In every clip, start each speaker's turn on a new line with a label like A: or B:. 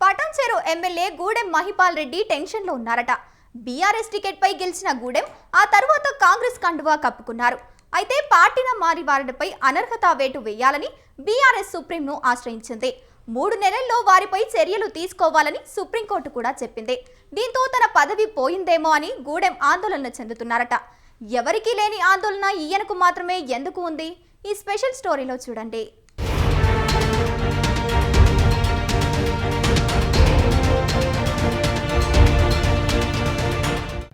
A: Patancheru MLA Gudem Mahipal Reddy టెన్షన్లో ఉన్నారట. BRS ticket పై గెలిచిన గూడెం ఆ తర్వాత కాంగ్రెస్ కండువా కప్పుకున్నారు. అయితే పార్టీన మారి వారిపై అనర్హత వేటు వేయాలని బీఆర్ఎస్ సుప్రీంను ఆశ్రయించింది. 3 నెలల్లో వారిపై చర్యలు తీసుకోవాలని సుప్రీంకోర్టు కూడా చెప్పింది. దీంతో తన పదవి పోయిందేమో అని గూడెం ఆందోళన చెందుతున్నారట. ఎవరికీ లేని ఆందోళన ఈయనకు మాత్రమే ఎందుకు ఉంది? ఈ స్పెషల్ స్టోరీలో చూడండి.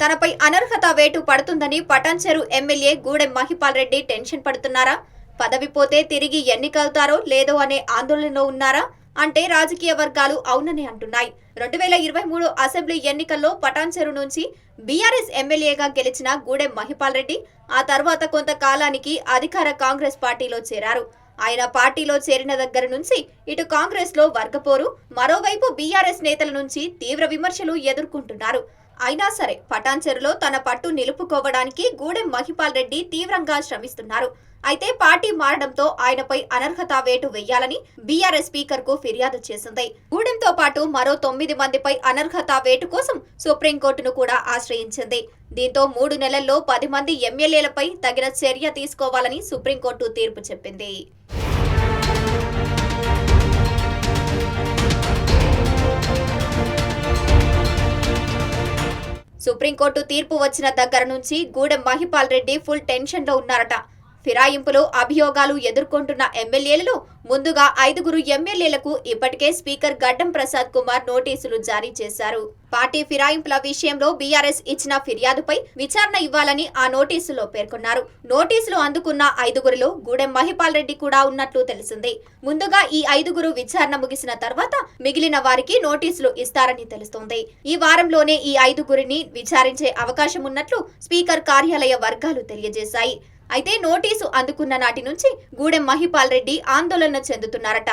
A: తనపై అనర్హత వేటు పడుతుందని పటాన్చెరు ఎమ్మెల్యే గూడెం మహిపాల్ రెడ్డి టెన్షన్ పడుతున్నారా? పదవి పోతే తిరిగి ఎన్నికవుతారో లేదో అనే ఆందోళనలో ఉన్నారా అంటే రాజకీయ వర్గాలు అవునని అంటున్నాయి. 2023 అసెంబ్లీ ఎన్నికల్లో పటాన్చెరు నుంచి బీఆర్ఎస్ ఎమ్మెల్యేగా గెలిచిన గూడెం మహిపాల్ రెడ్డి ఆ తర్వాత కొంతకాలానికి అధికార కాంగ్రెస్ పార్టీలో చేరారు. ఆయన పార్టీలో చేరిన దగ్గర నుంచి ఇటు కాంగ్రెస్ లో వర్గపోరు, మరోవైపు బీఆర్ఎస్ నేతల నుంచి తీవ్ర విమర్శలు ఎదుర్కొంటున్నారు. అయినా సరే పటాన్చెరులో తన పట్టు నిలుపుకోవడానికి గూడెం మహిపాల్ రెడ్డి తీవ్రంగా శ్రమిస్తున్నారు. అయితే పార్టీ మారడంతో ఆయనపై అనర్హత వేటు వేయాలని బీఆర్ఎస్ స్పీకర్ కు ఫిర్యాదు చేసింది. గూడెంతో పాటు మరో 9 మందిపై అనర్హత వేటు కోసం సుప్రీంకోర్టును కూడా ఆశ్రయించింది. దీంతో 3 నెలల్లో 10 మంది ఎమ్మెల్యేలపై తగిన చర్య తీసుకోవాలని సుప్రీంకోర్టు తీర్పు చెప్పింది. సుప్రీంకోర్టు తీర్పు వచ్చిన దగ్గర నుంచి గూడెం మహిపాల్ రెడ్డి ఫుల్ టెన్షన్ లో ఉన్నారట. ఫిరాయింపులో అభియోగాలు ఎదుర్కొంటున్న ఎమ్మెల్యేలలో ముందుగా 5 ఎమ్మెల్యేలకు ఇప్పటికే స్పీకర్ గడ్డం ప్రసాద్ కుమార్ నోటీసులు జారీ చేశారు. పార్టీ ఫిరాయింపుల విషయంలో బీఆర్ఎస్ ఇచ్చిన ఫిర్యాదుపై విచారణ ఇవ్వాలని ఆ నోటీసులో పేర్కొన్నారు. నోటీసులు అందుకున్న 5లో గూడెం మహిపాల్ రెడ్డి కూడా ఉన్నట్లు తెలిసింది. ముందుగా ఈ 5 విచారణ ముగిసిన తర్వాత మిగిలిన వారికి నోటీసులు ఇస్తారని తెలుస్తోంది. ఈ వారంలోనే ఈ 5 విచారించే అవకాశం ఉన్నట్లు స్పీకర్ కార్యాలయ వర్గాలు తెలియజేశాయి. అయితే నోటీసు అందుకున్న నాటి నుంచి గూడెం మహిపాల్ రెడ్డి ఆందోళన చెందుతున్నారట.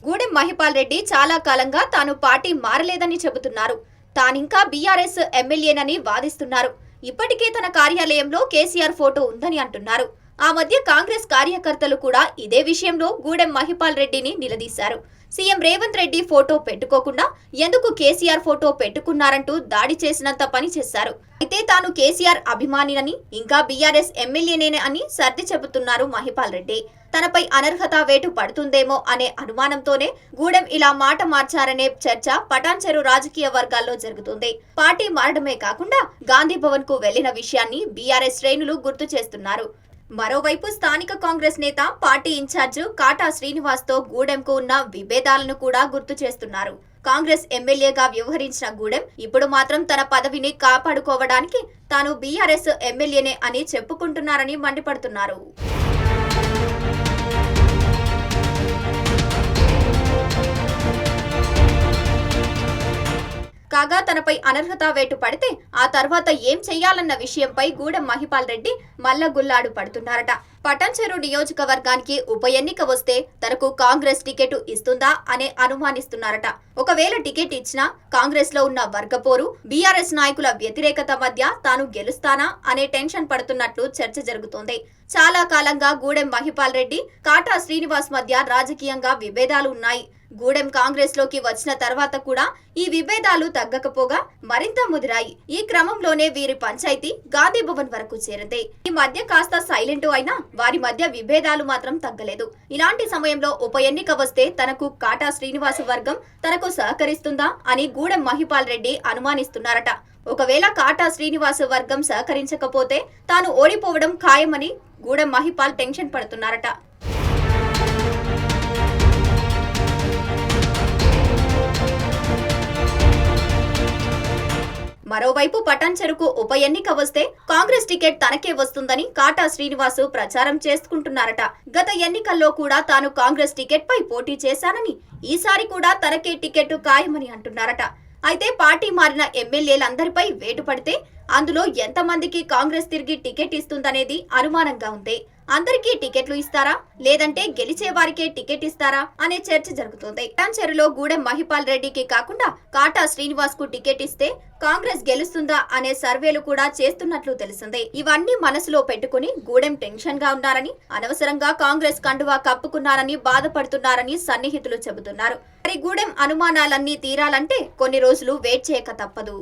A: గూడెం మహిపాల్ రెడ్డి చాలా కాలంగా తాను పార్టీ మారలేదని చెబుతున్నారు. తానింకా బీఆర్ఎస్ ఎమ్మెల్యేనని వాదిస్తున్నారు. ఇప్పటికే తన కార్యాలయంలో కేసీఆర్ ఫోటో ఉందని అంటున్నారు. ఆ మధ్య కాంగ్రెస్ కార్యకర్తలు కూడా ఇదే విషయంలో గూడెం మహిపాల్ రెడ్డిని నిలదీశారు. సీఎం రేవంత్ రెడ్డి ఫోటో పెట్టుకోకుండా ఎందుకు కేసీఆర్ ఫోటో పెట్టుకున్నారంటూ దాడి చేసినంత పని చేశారు. అయితే తాను కేసీఆర్ అభిమానినని, ఇంకా బీఆర్ఎస్ ఎమ్మెల్యేనే అని సర్ది చెబుతున్నారు మహిపాల్ రెడ్డి. తనపై అనర్హత వేటు పడుతుందేమో అనే అనుమానంతోనే గూడెం ఇలా మాట మార్చారనే చర్చ పటాన్చెరు రాజకీయ వర్గాల్లో జరుగుతుంది. పార్టీ మారడమే కాకుండా గాంధీ భవన్ కు వెళ్లిన విషయాన్ని బీఆర్ఎస్ శ్రేణులు గుర్తు చేస్తున్నారు. మరోవైపు స్థానిక కాంగ్రెస్ నేత పార్టీ ఇన్ఛార్జ్ కాటా శ్రీనివాస్ తో గూడెంకు ఉన్న విభేదాలను కూడా గుర్తు చేస్తున్నారు. కాంగ్రెస్ ఎమ్మెల్యేగా వ్యవహరించిన గూడెం ఇప్పుడు మాత్రం తన పదవిని కాపాడుకోవడానికి తాను బీఆర్ఎస్ ఎమ్మెల్యేనే అని చెప్పుకుంటున్నారని మండిపడుతున్నారు. కాగా తనపై అనర్హత వేటు పడితే ఆ తర్వాత ఏం చెయ్యాలన్న విషయంపై గూడెం మహిపాల్ రెడ్డి మల్లగుల్లాడు పడుతున్నారట. పటాన్చెరు నియోజకవర్గానికి ఉప ఎన్నిక వస్తే తనకు కాంగ్రెస్ టికెట్ ఇస్తుందా అనే అనుమానిస్తున్నారట. ఒకవేళ టికెట్ ఇచ్చినా కాంగ్రెస్ లో ఉన్న వర్గపోరు, బీఆర్ఎస్ నాయకుల వ్యతిరేకత మధ్య తాను గెలుస్తానా అనే టెన్షన్ పడుతున్నట్లు చర్చ జరుగుతోంది. చాలా కాలంగా గూడెం మహిపాల్ రెడ్డి, కాటా శ్రీనివాస్ మధ్య రాజకీయంగా విభేదాలు ఉన్నాయి. గూడెం కాంగ్రెస్ లోకి వచ్చిన తర్వాత కూడా ఈ విభేదాలు తగ్గకపోగా మరింత ముదిరాయి. ఈ క్రమంలోనే వీరి పంచాయతీ గాంధీ భవన్ వరకు చేరింది. ఈ మధ్య కాస్త సైలెంట్ అయినా వారి మధ్య విభేదాలు మాత్రం తగ్గలేదు. ఇలాంటి సమయంలో ఉప ఎన్నిక వస్తే తనకు కాటా శ్రీనివాస్ వర్గం తనకు సహకరిస్తుందా అని గూడెం మహిపాల్ రెడ్డి అనుమానిస్తున్నారట. ఒకవేళ కాటా శ్రీనివాస్ వర్గం సహకరించకపోతే తాను ఓడిపోవడం ఖాయమని గూడెం మహిపాల్ టెన్షన్ పడుతున్నారట. మరోవైపు పటాన్చెరుకు ఉప ఎన్నిక వస్తే కాంగ్రెస్ టికెట్ తనకే వస్తుందని కాటా శ్రీనివాసు ప్రచారం చేసుకుంటున్నారట. గత ఎన్నికల్లో కూడా తాను కాంగ్రెస్ టికెట్ పై పోటీ చేశానని, ఈసారి కూడా తనకే టికెట్ ఖాయమని అంటున్నారట. అయితే పార్టీ మారిన ఎమ్మెల్యేలందరిపై వేటు పడితే అందులో ఎంతమందికి కాంగ్రెస్ తిరిగి టికెట్ ఇస్తుందనేది అనుమానంగా ఉంది. అందరికీ టికెట్లు ఇస్తారా లేదంటే గెలిచే వారికే టికెట్ ఇస్తారా అనే చర్చ జరుగుతోంది. పటాన్చెరులో గూడెం మహిపాల్ రెడ్డికి కాకుండా కాటా శ్రీనివాస్ కు టికెట్ ఇస్తే కాంగ్రెస్ గెలుస్తుందా అనే సర్వేలు కూడా చేస్తున్నట్లు తెలిసింది. ఇవన్నీ మనసులో పెట్టుకుని గూడెం టెన్షన్ గా ఉన్నారని, అనవసరంగా కాంగ్రెస్ కండువా కప్పుకున్నారని బాధపడుతున్నారని సన్నిహితులు చెబుతున్నారు. మరి గూడెం అనుమానాలన్నీ తీరాలంటే కొన్ని రోజులు వెయిట్ చేయక తప్పదు.